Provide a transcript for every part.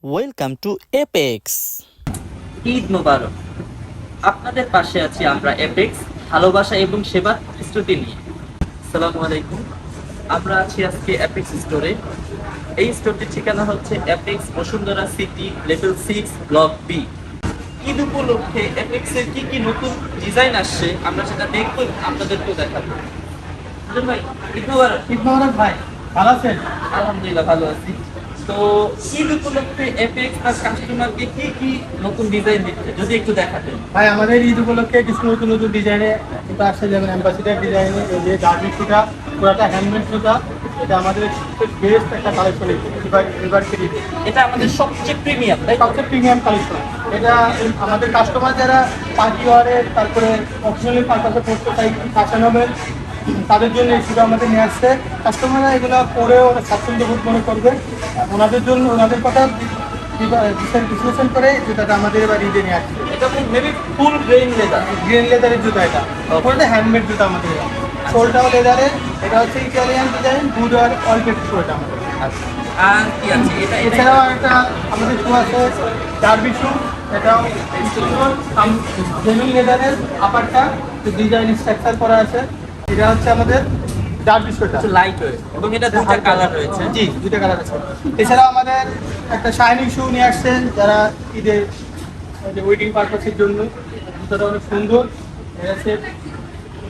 Welcome to Apex. Eid মোবারক। আপনাদের পাশে আছি আমরা এপেক্স ভালোবাসা এবং সেবার প্রস্তুতি নিয়ে। আসসালামু আলাইকুম। আমরা আছি আজকে এপেক্স স্টোরে। এই স্টোরটির ঠিকানা হচ্ছে Apex Bashundhara city level 6 block B. Eid উপলক্ষে এপেক্সের কি কি নতুন ডিজাইন আসছে আমরা সেটা দেখবো, আপনাদেরকেও দেখাবো। সুজন ভাই, ঈদ মোবারক। ঈদ মোবারক ভাই, ভালো আছেন? আলহামদুলিল্লাহ ভালো আছি। তো ঈদ উপলক্ষে এপেক্স আর কাস্টমারকে কি কি নতুন ডিজাইন দিচ্ছে যদি একটু দেখাতেন। ভাই আমাদের ঈদ উপলক্ষে কিছু নতুন নতুন ডিজাইনে এটা আসছে, যেমন অ্যাম্বাসিডার ডিজাইনে এই যে গার্মেন্ট সুতা, পুরাটা হ্যান্ডমেড সুতা। এটা আমাদের বেস্ট একটা কালেকশন। এবার এটা আমাদের সবচেয়ে প্রিমিয়াম, তাই তো? সবচেয়ে প্রিমিয়াম কালেকশন। এটা আমাদের কাস্টমার যারা পার্টি ওয়ারের, তারপরে অপশনালি পারপাসে পড়তে চাই, ফ্যাশনেবল, তাদের জন্য এই সুতা আমাদের নিয়ে আসছে। কাস্টমাররা এগুলো পরেও অনেক স্বাচ্ছন্দ্য বোধ মনে করবে। ওনাদের জন্য, ওনাদের কথা বিশ্লেষণ করে জুতাটা আমাদের এবার ঈদে নিয়ে আসছে। এটা মেবি ফুল গ্রেইন লেদার। গ্রিন লেদারের জুতা, এটা পুরোটা হ্যান্ডমেড জুতা আমাদের। সোলটাও লেদারের। এটা হচ্ছে ইটালিয়ান ডিজাইন, গুড আর অল্পেট এটা আমাদের। আচ্ছা, আর কি আছে? এটা এছাড়াও একটা আমাদের শু আছে ডার্বি শু। এটাও জেনুইন লেদারের, আপারটা ডিজাইন স্ট্রাকচার করা আছে। এটা হচ্ছে আমাদের ডার্বি শু, এটা লাইট ওয়েট এবং এটা দুটো কালার রয়েছে। জি, দুটো কালার আছে। এছাড়াও আমাদের একটা শাইনিং শু নিয়ে আসছেন যারা ঈদে ওয়েডিং পারপাসের জন্য। জুতাটা অনেক সুন্দর। এটা হচ্ছে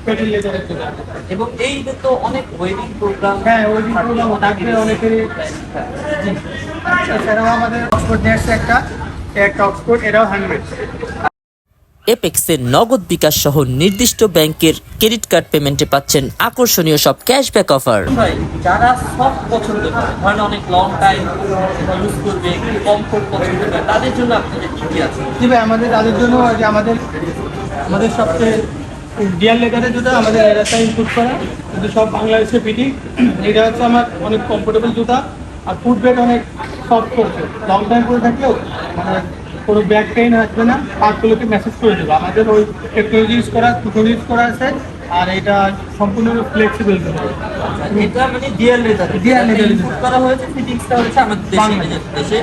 পেটেল লেদারের জুতা। এবং এই যে তো অনেক ওয়েডিং প্রোগ্রাম, হ্যাঁ, ওয়েডিং প্রোগ্রাম থাকবে অনেকেরই। জি। এছাড়াও আমাদের অক্সফোর্ড নিয়ে আসছে একটা অক্সফোর্ড, এটাও হ্যান্ডমেড। এপেক্সের নগদ বিকাশ সহ নির্দিষ্ট ব্যাংকের ক্রেডিট কার্ড পেমেন্টে পাচ্ছেন আকর্ষণীয় সব ক্যাশব্যাক অফার। ভাই যারা সফট পছন্দ করে, ধরেন অনেক লং টাইম ইউজ করবে, একটু কমফোর্ট পছন্দ করে, তাদের জন্য আপনাদের কি কি আছে? জি ভাই, তাদের জন্য যে আমাদের সবচেয়ে ডিয়ার লেদারের জুতা, আমাদের লেদারটা ইনপুট করা, কিন্তু সব বাংলাদেশে ফিটিং। এটা হচ্ছে আমার অনেক কমফোর্টেবল জুতা, আর ফুটবেড অনেক সফট করছে। লং টাইম পরে থাকলেও মানে কোনো ব্যাক পেইন আসবে না। পার্টগুলোকে মেসেজ করে দেবো। আমাদের ওই টেকনোলজি ইউজ করা আছে, আর এটা সম্পূর্ণ ফ্লেক্সিবল। এটা মানে deer leather, Deer leather input করা হয়েছে, ফিটিংসটা হচ্ছে আমাদের দেশে।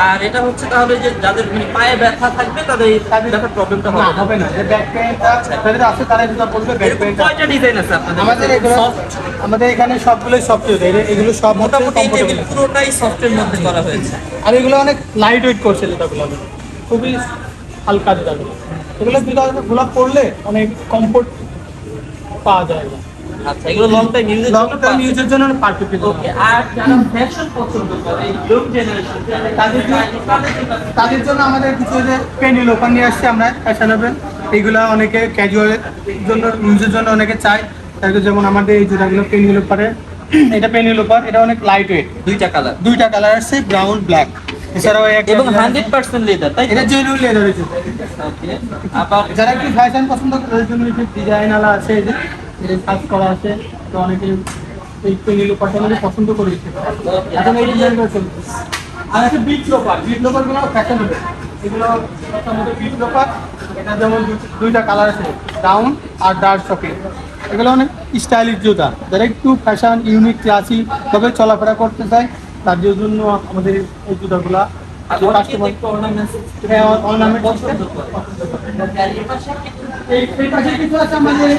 আর এটা হচ্ছে তাহলে যে যাদের মানে পায়ে ব্যথা থাকবে তাদের এই ব্যথার প্রবলেমটা হবে না। যে ব্যাক পেইনটা যাদের আছে তারা জুতা পরবে। ব্যাক পেইনটা কয়টা ডিজাইন আছে আপনাদের? আমাদের এখানে সবগুলোই সফট। এগুলো সব মোটামুটি এই কমফোর্টেবল, টেবিল পুরোটাই সফটের মধ্যে করা হয়েছে। আর এগুলো অনেক লাইট ওয়েট করছে জুতাগুলো, খুবই হালকা জুতাগুলো। এগুলো জুতাগুলো পরলে অনেক কমফোর্ট পাওয়া যায়। আচ্ছা, এগুলো লং টাইম ইউজের জন্য পারফেক্ট। ওকে। আর যারা ফ্যাশন পছন্দ করে, ইয়ং জেনারেশন, তাদের জন্য আমাদের কিছু যে পেনি লোফার নিয়ে আসছি আমরা, ফ্যাশনেবল। এইগুলো অনেকে ক্যাজুয়ালের জন্য, ইউজের জন্য অনেকে চায়। তাই তো যেমন আমাদের এই জুতাগুলো পেনি লোফারে, এটা পেনি লোফার, এটা অনেক লাইট ওয়েট। দুইটা কালার আছে, ব্রাউন ব্ল্যাক। এছাড়াও এবং 100% লেদার, তাই এটা জেনুইন লেদারের জুতা। ওকে। আবার যারা একটু ফ্যাশন পছন্দ করে তাদের জন্য একটু ডিজাইন আলা আছে, এই যে কাজ করা আছে। তো অনেকে এই পেনি লোফারটা পছন্দ করেছে। এখন এই ডিজাইন করে চলছে। আর আছে বিট লোফার গুলো ফ্যাশন হবে। এগুলো আমাদের বিট লোফার। এটা যেমন দুইটা কালার আছে, ব্রাউন আর ডার্ক চকলেট। এগুলো অনেক স্টাইলিশ জুতা। যারা একটু ফ্যাশন, ইউনিক, ক্লাসি ভাবে চলাফেরা করতে চায় তাদের জন্য আমাদের এই জুতাগুলা। এই পাশে কিছু আছে আমাদের,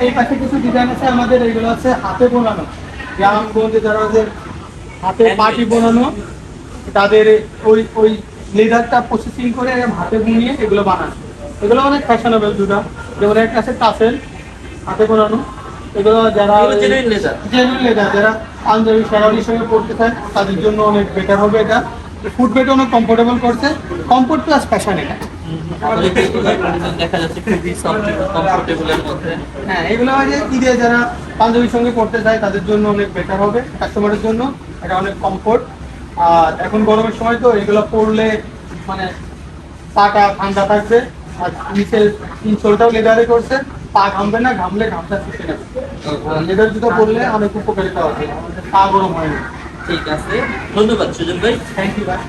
এই পাশে কিছু ডিজাইন আছে আমাদের। এইগুলো আছে হাতে বোনানো, গ্রামগঞ্জে যারা ওদের হাতে পাটি বোনানো, তাদের ওই লেদারটা প্রসেসিং করে হাতে বুনিয়ে এগুলো বানানো। এগুলো অনেক ফ্যাশনেবল জুতা। যেমন একটা আছে টাসেল, হাতে বোনানো। এগুলো যারা জেনুইন লেদার, যারা পাঞ্জাবি শেরওয়ানির সঙ্গে পড়তে চায় তাদের জন্য অনেক বেটার হবে। এটা ফুটবেট অনেক কমফোর্টেবল করছে, কমফোর্ট প্লাস ফ্যাশন। এটা দেখা যাচ্ছে খুবই সফট এবং কমফোর্টেবলের মধ্যে। হ্যাঁ, এগুলো যে ঈদে যারা পাঞ্জাবির সঙ্গে পড়তে চায় তাদের জন্য অনেক বেটার হবে। কাস্টমারের জন্য এটা অনেক কমফোর্ট। আর এখন গরমের সময় তো এগুলো পরলে মানে পাটা ঠান্ডা থাকবে। আর নিচের ইনসোলটাও লেদারে করছে, পা ঘামবে না, ঘামলে ঘামটা শুষে নেবে। লেদার জুতো পরলে অনেক উপকারিতা হবে, আমাদের পা গরম হয় না। ঠিক আছে, ধন্যবাদ সুজন ভাই। থ্যাংক ইউ ভাই।